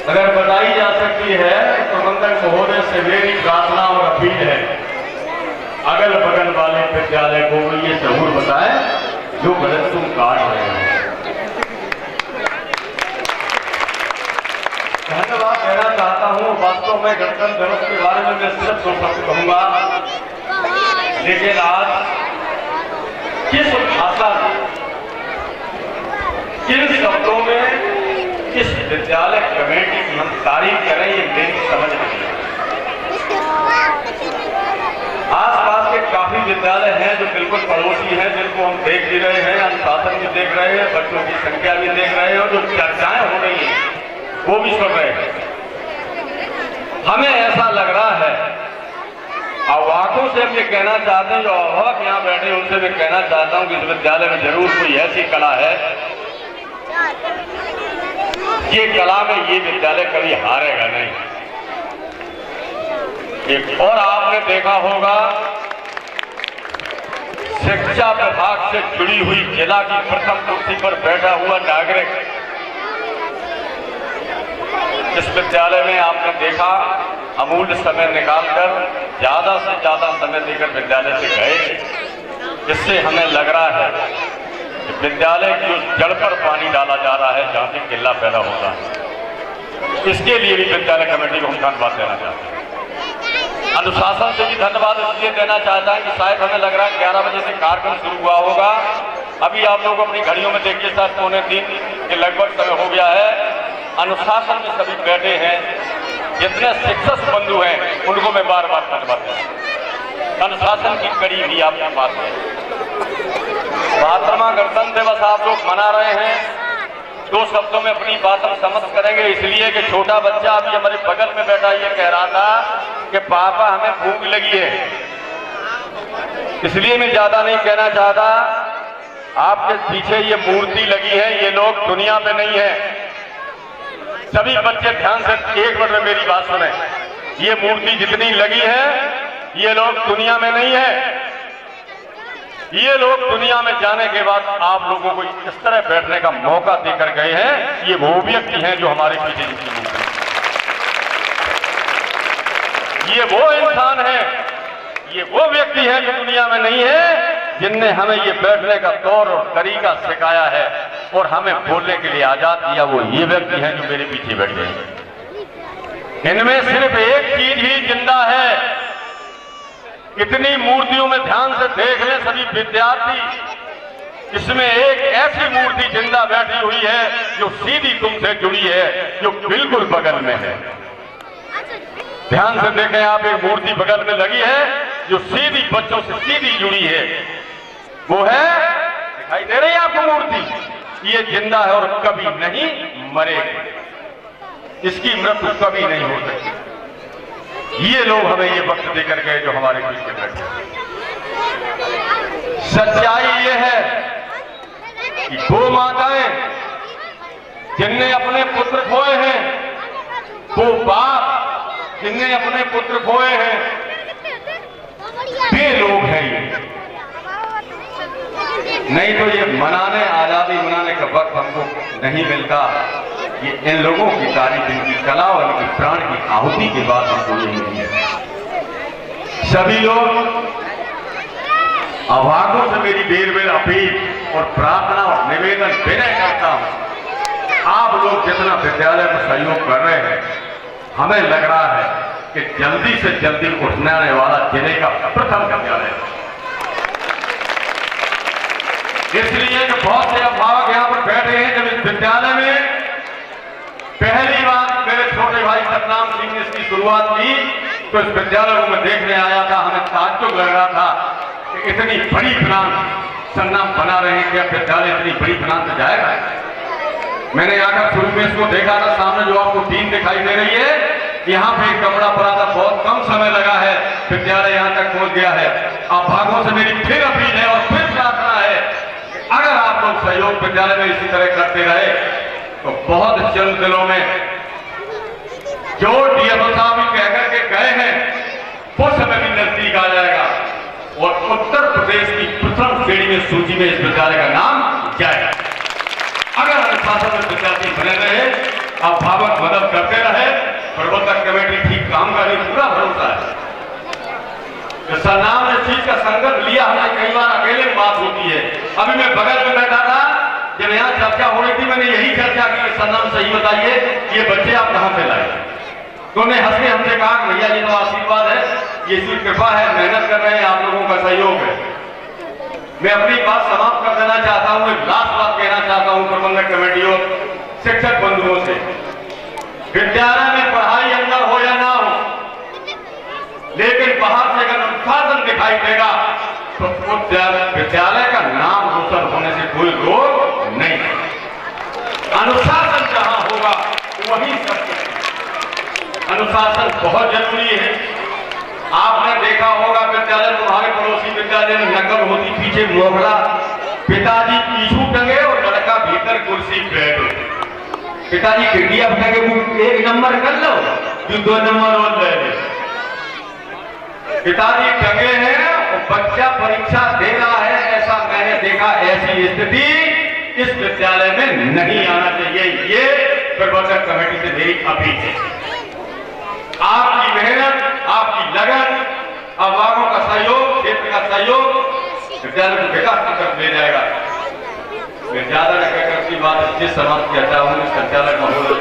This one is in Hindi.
अगर बताई जा सकती है तो प्रबंधक महोदय से मेरी प्रार्थना और अपील है, अगल बगल वाले विद्यालय को ये जरूर बताएं जो गलत तुम काट रहे हो। धन्यवाद कहना चाहता हूँ। वास्तव में गणतंत्र दिवस के बारे में मैं सिर्फ 2 शब्द कहूंगा, लेकिन आज किस भाषा किन शब्दों में इस विद्यालय कमेटी की हम तारीफ करें, ये मेरी समझ नहीं है। आसपास के काफी विद्यालय हैं जो बिल्कुल पड़ोसी हैं, जिनको हम देख भी रहे हैं, अनुशासन भी देख रहे हैं, बच्चों की संख्या भी देख रहे हैं और जो चर्चाएं हो रही हैं वो भी सुन रहे हैं। हमें ऐसा लग रहा है, अवाकों से हम ये कहना चाहते हैं, जो अवाक यहाँ बैठे हैं उनसे मैं कहना चाहता हूँ कि इस विद्यालय में जरूर कोई ऐसी कला है, ये कला में ये विद्यालय कभी हारेगा नहीं। एक और आपने देखा होगा, शिक्षा विभाग से जुड़ी हुई जिला की प्रथम कुर्सी पर बैठा हुआ नागरिक इस विद्यालय में आपने देखा अमूल्य समय निकालकर ज्यादा से ज्यादा समय देकर विद्यालय से गए। इससे हमें लग रहा है कि विद्यालय की उस जड़ पर पानी डाला जा रहा है जहां से किला पैदा होता है। इसके लिए भी विद्यालय कमेटी को हम धन्यवाद देना चाहते हैं। अनुशासन से भी धन्यवाद इसलिए देना चाहता है कि शायद हमें लग रहा है 11 बजे से कार्यक्रम शुरू हुआ होगा, अभी आप लोग अपनी घड़ियों में देखिए शायद 2:45 के लगभग समय हो गया है। अनुशासन में सभी बैठे हैं, जितने शिक्षक बंधु हैं उनको मैं बार बार धन्यवाद देता। अनुशासन की कड़ी भी आपके पास है। 72वां गणतंत्र दिवस आप लोग मना रहे हैं, 2 शब्दों में अपनी बात हम समझ करेंगे, इसलिए कि छोटा बच्चा अभी हमारे बगल में बैठा ये कह रहा था कि पापा हमें भूख लगी है, इसलिए मैं ज्यादा नहीं कहना चाहता। आपके पीछे ये मूर्ति लगी है, ये लोग दुनिया में नहीं है। सभी बच्चे ध्यान से 1 मिनट में मेरी बात सुने। ये मूर्ति जितनी लगी है ये लोग दुनिया में नहीं है। ये लोग दुनिया में जाने के बाद आप लोगों को इस तरह बैठने का मौका देकर गए हैं। ये वो व्यक्ति हैं जो हमारे पीछे जिनकी मूर्ति, ये वो इंसान है, ये वो व्यक्ति हैं जो दुनिया में नहीं है, जिनने हमें ये बैठने का तौर और तरीका सिखाया है और हमें बोलने के लिए आजाद किया। वो ये व्यक्ति हैं जो मेरे पीछे बैठे हैं। इनमें सिर्फ एक चीज ही जिंदा है। इतनी मूर्तियों में ध्यान से देख लें सभी विद्यार्थी, इसमें एक ऐसी मूर्ति जिंदा बैठी हुई है जो सीधी तुमसे जुड़ी है, जो बिल्कुल बगल में है। ध्यान से देखें आप, एक मूर्ति बगल में लगी है जो सीधी बच्चों से सीधी जुड़ी है। वो है, दिखाई दे रही है आपको मूर्ति, ये जिंदा है और कभी नहीं मरेगी, इसकी मृत्यु कभी नहीं हो सकती। ये लोग हमें ये वक्त देकर गए जो हमारे पीछे बैठे। सच्चाई ये है कि वो माताएं जिनने अपने पुत्र खोए हैं, वो बाप जिनने अपने पुत्र खोए हैं, वे लोग हैं ये। नहीं तो ये मनाने, आजादी मनाने का वक्त हमको नहीं मिलता। ये इन लोगों की तारीफ, इनकी कला और इनकी प्राण की आहुति के बाद हमको ये मिली है। सभी लोग अभागों से मेरी बेर अपील और प्रार्थना और निवेदन विनय करता हूं। आप लोग जितना विद्यालय को सहयोग कर रहे हैं, हमें लग रहा है कि जल्दी से जल्दी उठने वाला जिले का प्रथम विद्यालय है। इसलिए कि बहुत से अभिभावक यहाँ पर बैठे हैं, जब इस विद्यालय में पहली बार मेरे छोटे भाई सतनाम सिंह ने इसकी शुरुआत की तो इस विद्यालय को मैं देखने आया था। हमें ताज्जुब लग रहा था कि इतनी बड़ी प्लान सरनाम बना रहे हैं कि अब विद्यालय इतनी बड़ी प्लान से जाएगा। मैंने आकर शुरू में इसको देखा था, सामने जो आपको टीम दिखाई दे रही है, यहाँ पे कमरा पड़ा था, बहुत कम समय लगा है, विद्यालय यहाँ तक पहुंच गया है। अभिभावकों से मेरी फिर अपील है और फिर प्रार्थना है, अगर आप लोग सहयोग विद्यालय में इसी तरह करते रहे तो बहुत जल्द दिनों में जो डीएफओ साहब कहकर के गए हैं वो समय भी नजदीक आ जाएगा और उत्तर प्रदेश की प्रथम श्रेणी में सूची में इस विद्यालय का नाम जाएगा। अगर अनुशासन में विद्यार्थी बने रहे अभिभावक मदद करते रहे, प्रबंधक कमेटी ठीक काम करे, पूरा भरोसा है। तो सरनाम ने इस चीज का संकल्प लिया, हमें कई बार अकेले में बात होती है। अभी मैं बगल में बैठा था, जब यहाँ चर्चा हो रही थी, मैंने यही चर्चा की कि सरनाम सही बताइए, ये बच्चे आप कहाँ से लाए? तो उन्होंने हंस के हमसे कहा कि भैया ये तो आशीर्वाद है, ये इसकी कृपा है, मेहनत कर रहे हैं, आप लोगों का सहयोग है। मैं अपनी बात समाप्त कर देना चाहता हूँ, एक लास्ट बात कहना चाहता हूँ प्रबंधक कमेटी और शिक्षक बंधुओं से। विद्यालय में पढ़ाई अंदर हो या ना हो, लेकिन बाहर से अगर अनुशासन दिखाई देगा तो विद्यालय का नाम रोशन होने से कोई रोक नहीं है। अनुशासन जहां होगा वहीं सब, अनुशासन बहुत जरूरी है। आपने देखा होगा विद्यालय, तुम्हारे पड़ोसी विद्यालय में नकल होती, पीछे मोहरा, पिताजी पीछू टंगे और लड़का भीतर कुर्सी बैठे। पिताजी खिड़कियां टंगे, एक नंबर कर लो, जो 2 नंबर और ले ले। पिताजी टंगे हैं और बच्चा परीक्षा दे रहा है, ऐसा मैंने देखा। ऐसी स्थिति इस विद्यालय में नहीं आना चाहिए। ये प्रबंधक कमेटी से मेरी अपील है। आपकी मेहनत, आपकी लगन, अभिभावकों का सहयोग, क्षेत्र का सहयोग विद्यालय को विकास की तरफ ले जाएगा। मैं ज्यादा न कहकर की बात इसलिए समाप्त करता हूँ, संचालक महोदय